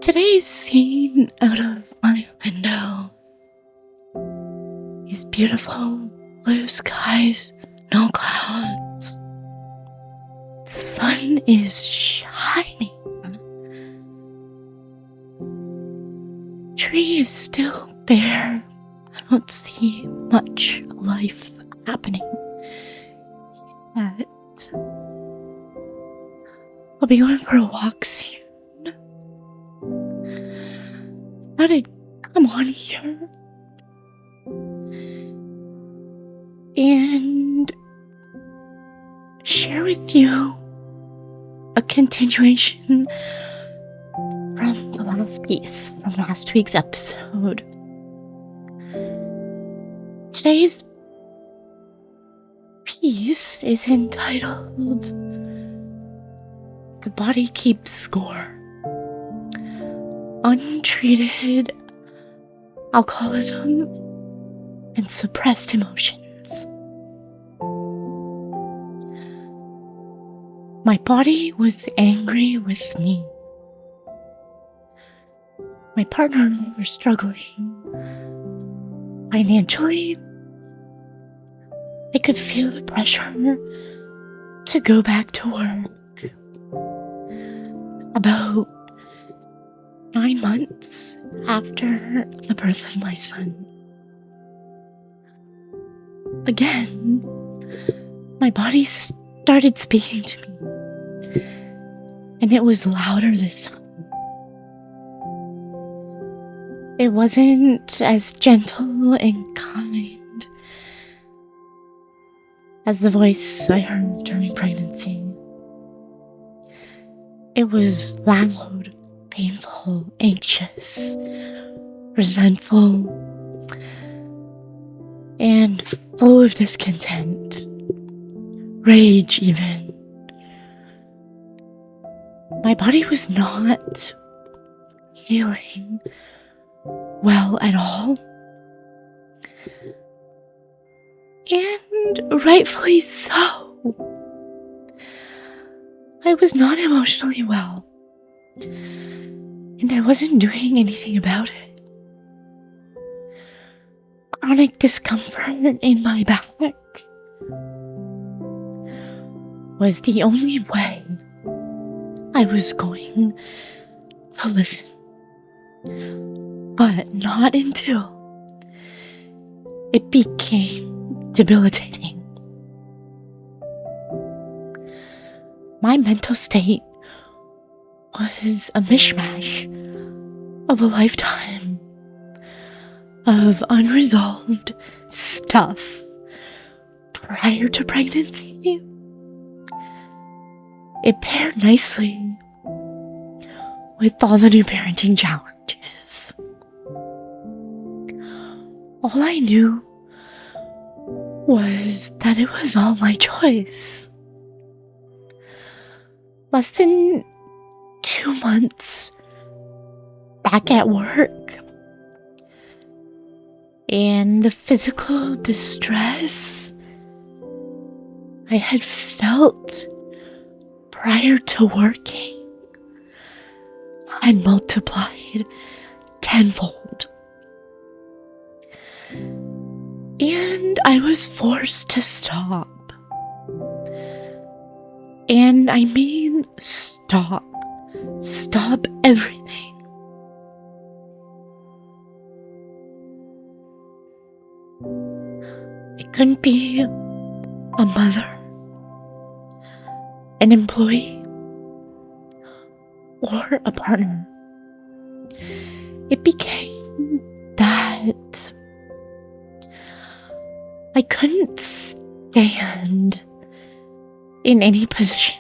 Today's scene out of my window is beautiful blue skies, no clouds. The sun is shining. Tree is still bare. I don't see much life happening yet. I'll be going for a walk soon. Thought I'd come on here and share with you a continuation from the last piece from last week's episode. Today's piece is entitled "The Body Keeps Score. Untreated Alcoholism and Suppressed Emotions." My body was angry with me. My partner and I were struggling financially. I could feel the pressure to go back to work. About 9 months after the birth of my son. Again, my body started speaking to me, and it was louder this time. It wasn't as gentle and kind as the voice I heard during pregnancy. It was loud, painful, anxious, resentful, and full of discontent, rage even. My body was not healing well at all, and rightfully so. I was not emotionally well, and I wasn't doing anything about it. Chronic discomfort in my back was the only way I was going to listen. But not until it became debilitating. My mental state was a mishmash of a lifetime of unresolved stuff prior to pregnancy. It paired nicely with all the new parenting challenges. All I knew was that it was all my choice. Less than 2 months back at work, and the physical distress I had felt prior to working had multiplied tenfold. And I was forced to stop. And I mean stop. Stop everything. I couldn't be a mother, an employee, or a partner. It became that I couldn't stand in any position,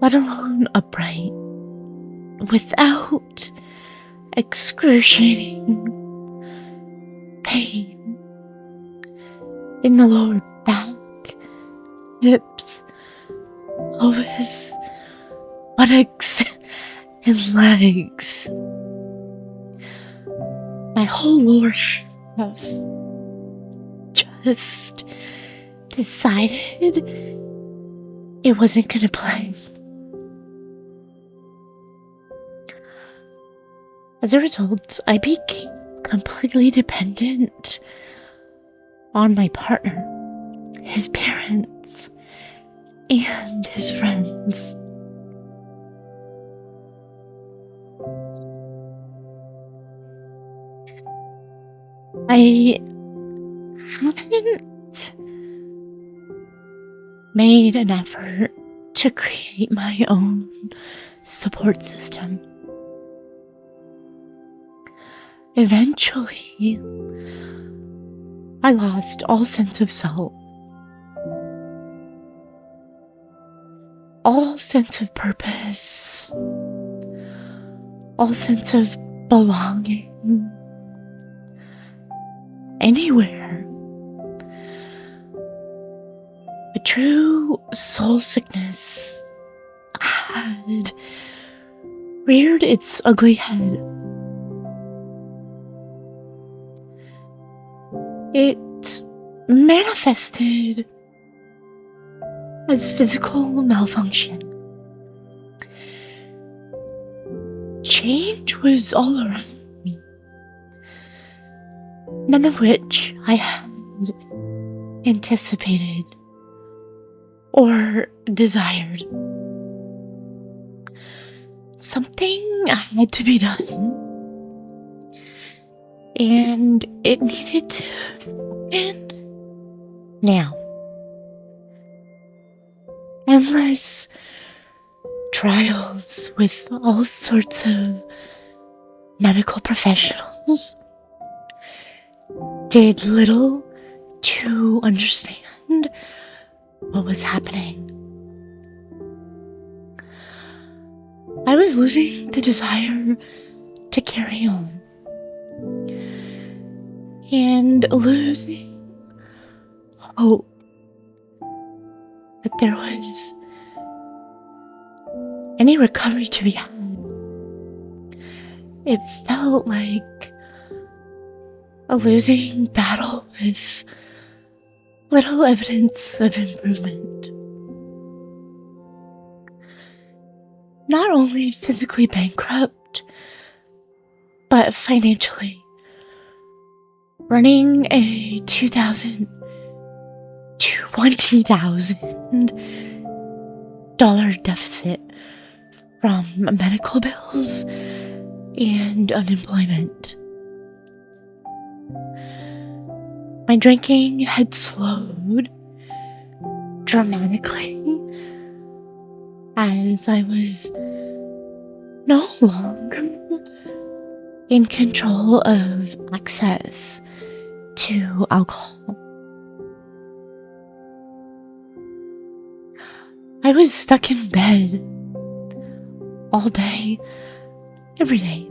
let alone upright, without excruciating pain in the lower back, hips, pelvis, buttocks, and legs. My whole lower half just decided it wasn't gonna play As a result, I became completely dependent on my partner, his parents, and his friends. I hadn't made an effort to create my own support system. Eventually, I lost all sense of self, all sense of purpose, all sense of belonging anywhere. A true soul sickness had reared its ugly head. It manifested as physical malfunction. Change was all around me, none of which I had anticipated or desired. Something had to be done, and it needed to happen now. Endless trials with all sorts of medical professionals did little to understand what was happening. I was losing the desire to carry on and losing hope that there was any recovery to be had. It felt like a losing battle with little evidence of improvement. Not only physically bankrupt, but financially. Running a $2,000 to $20,000 deficit from medical bills and unemployment. My drinking had slowed dramatically as I was no longer in control of access to alcohol. I was stuck in bed all day, every day.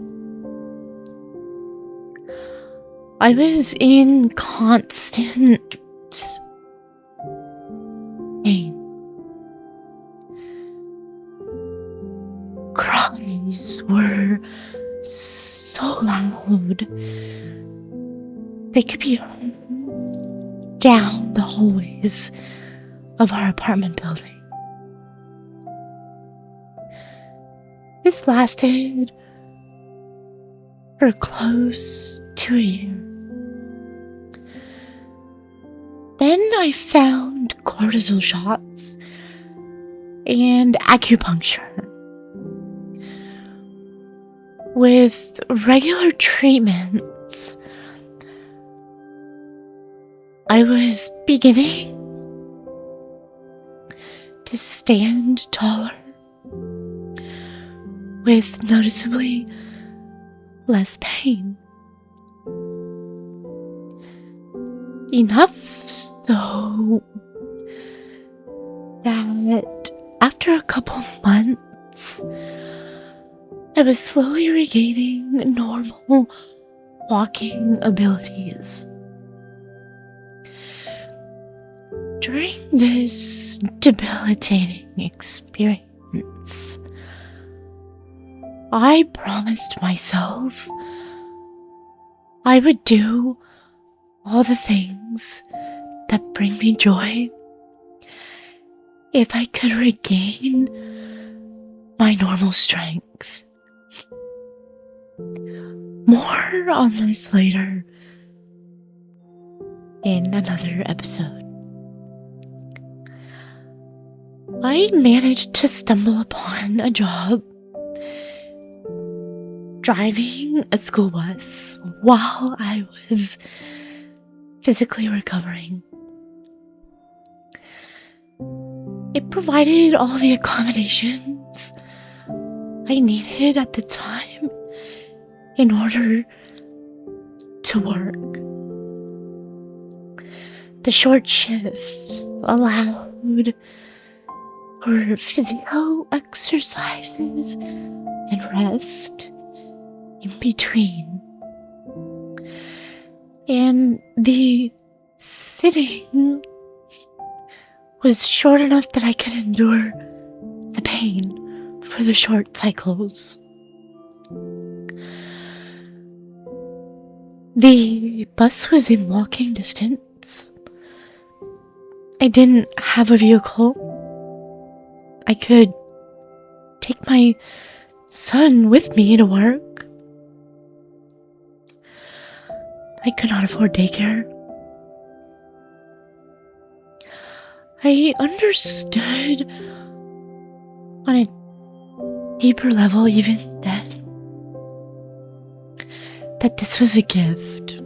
I was in constant pain. Cries were so loud they could be heard down the hallways of our apartment building. This lasted for close to a year. Then I found cortisol shots and acupuncture. With regular treatments, I was beginning to stand taller with noticeably less pain. Enough so that after a couple months, I was slowly regaining normal walking abilities. During this debilitating experience, I promised myself I would do all the things that bring me joy if I could regain my normal strength. More on this later in another episode. I managed to stumble upon a job driving a school bus while I was physically recovering. It provided all the accommodations I needed at the time in order to work. The short shifts allowed for physio exercises and rest in between. And the sitting was short enough that I could endure the pain for the short cycles. The bus was in walking distance. I didn't have a vehicle. I could take my son with me to work. I could not afford daycare. I understood on a deeper level even then that this was a gift.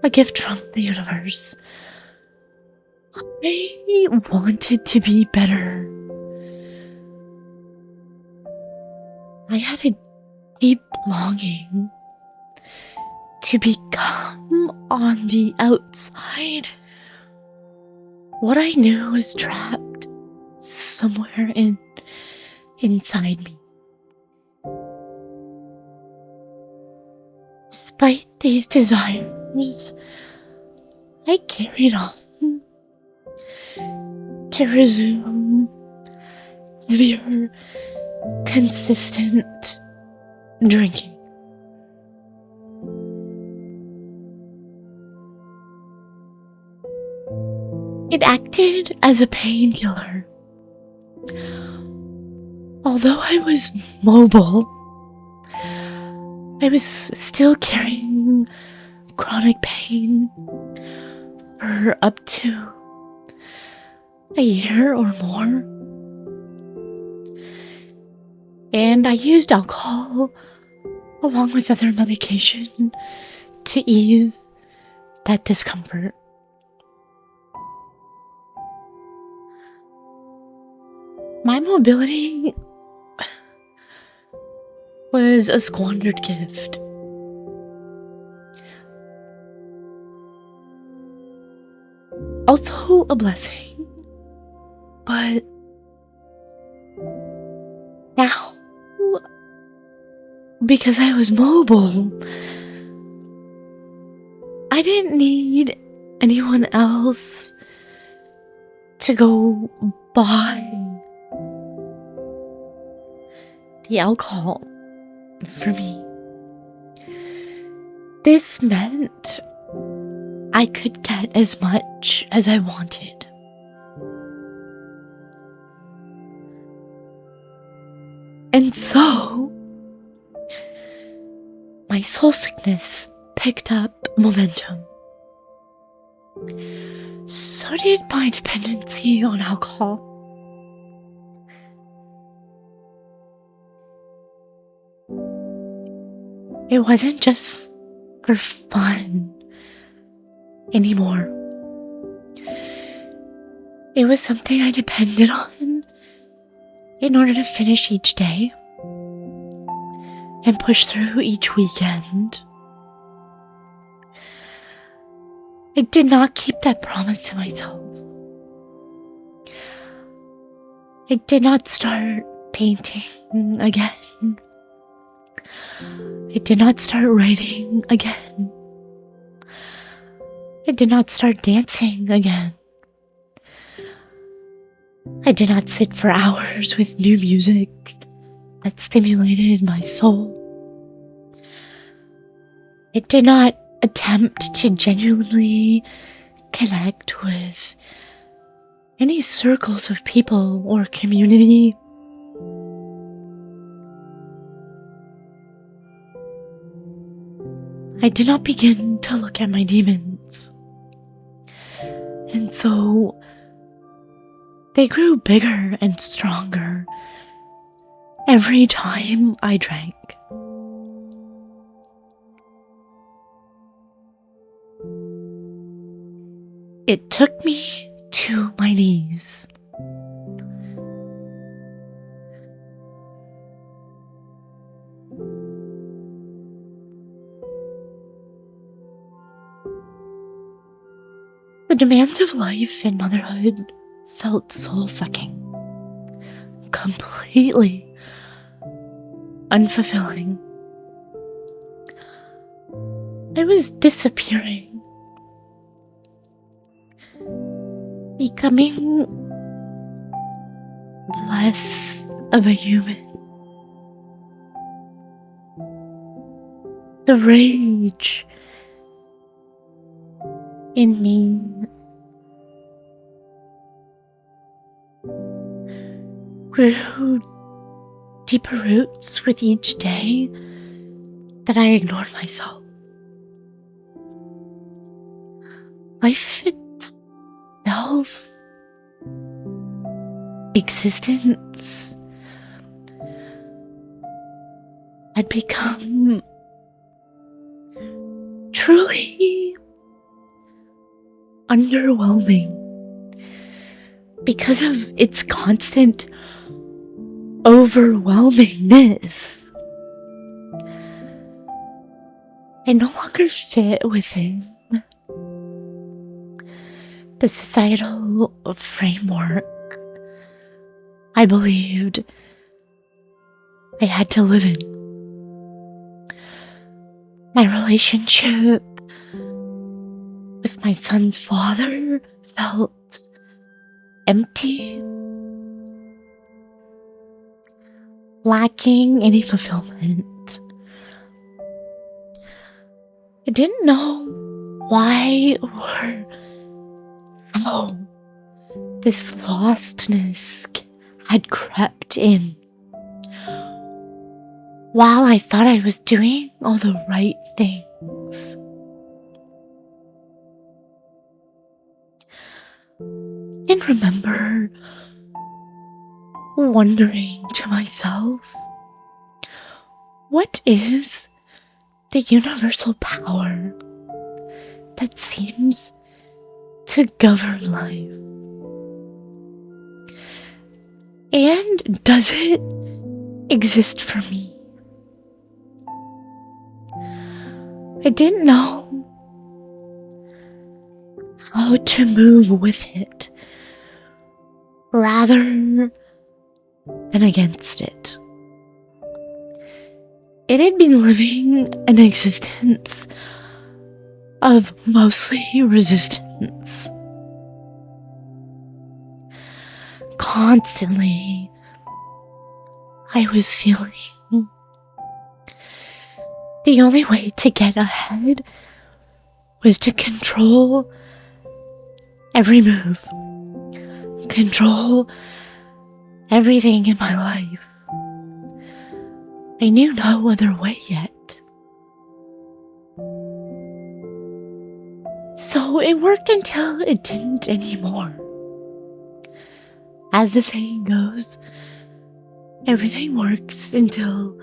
A gift from the universe. I wanted to be better. I had a deep longing to become on the outside what I knew was trapped somewhere inside me. Despite these desires, I carried on to resume heavier, consistent drinking. It acted as a painkiller. Although I was mobile, I was still carrying chronic pain for up to a year or more. And I used alcohol along with other medication to ease that discomfort. My mobility was a squandered gift. Also a blessing. But now, because I was mobile, I didn't need anyone else to go buy the alcohol for me. This meant I could get as much as I wanted. And so, my soul sickness picked up momentum. So did my dependency on alcohol. It wasn't just for fun anymore. It was something I depended on in order to finish each day and push through each weekend. I did not keep that promise to myself. I did not start painting again. I did not start writing again. I did not start dancing again. I did not sit for hours with new music that stimulated my soul. I did not attempt to genuinely connect with any circles of people or community. I did not begin to look at my demons. And so they grew bigger and stronger every time I drank. It took me to my knees. The demands of life and motherhood felt soul-sucking, completely unfulfilling. I was disappearing, becoming less of a human. The rage in me grew deeper roots with each day that I ignored myself. Life itself, existence, had become truly underwhelming because of its constant overwhelmingness. I no longer fit within the societal framework I believed I had to live in. My relationship with my son's father felt empty, lacking any fulfillment. I didn't know why or how this lostness had crept in. While I thought I was doing all the right things, I can remember wondering to myself, what is the universal power that seems to govern life? And does it exist for me? I didn't know how to move with it rather than against it. It had been living an existence of mostly resistance. Constantly, I was feeling the only way to get ahead was to control every move, control everything in my life. I knew no other way yet. So it worked until it didn't anymore. As the saying goes, everything works until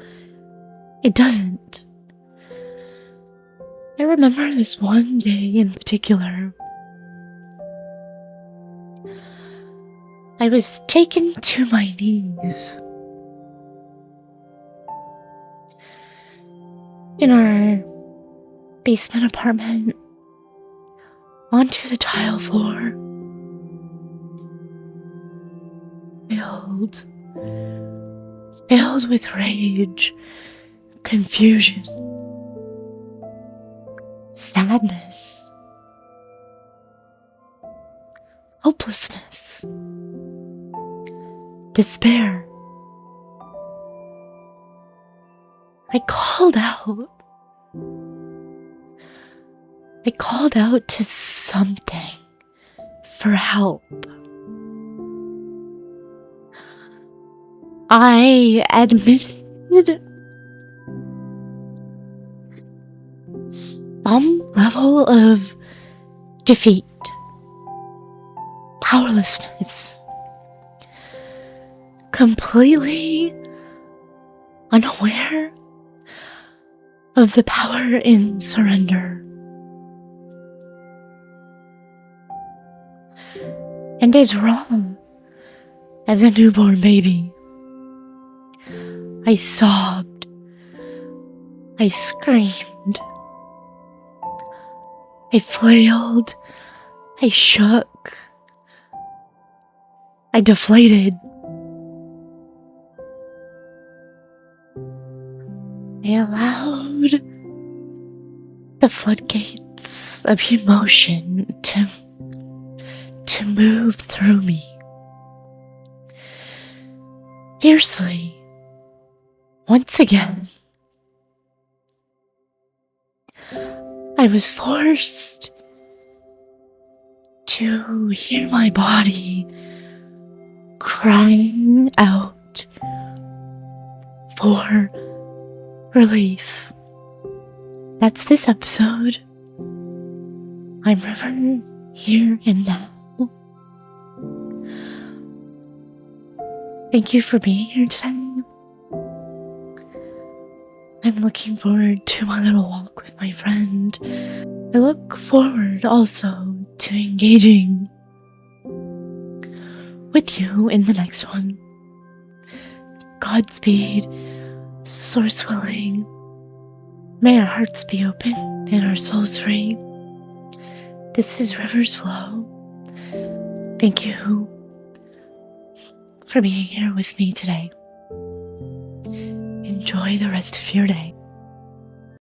it doesn't. I remember this one day in particular. I was taken to my knees in our basement apartment onto the tile floor, filled with rage, confusion, sadness, hopelessness, despair. I called out. I called out to something for help. I admitted some level of defeat, powerlessness, completely unaware of the power in surrender. And as raw as a newborn baby, I sobbed, I screamed, I flailed, I shook, I deflated. I allowed the floodgates of emotion to move through me fiercely once again. I was forced to hear my body crying out for relief. That's this episode. I'm River, here and now. Thank you for being here today. I'm looking forward to my little walk with my friend. I look forward also to engaging with you in the next one. Godspeed, source willing. May our hearts be open and our souls free. This is River's Flow. Thank you for being here with me today. Enjoy the rest of your day.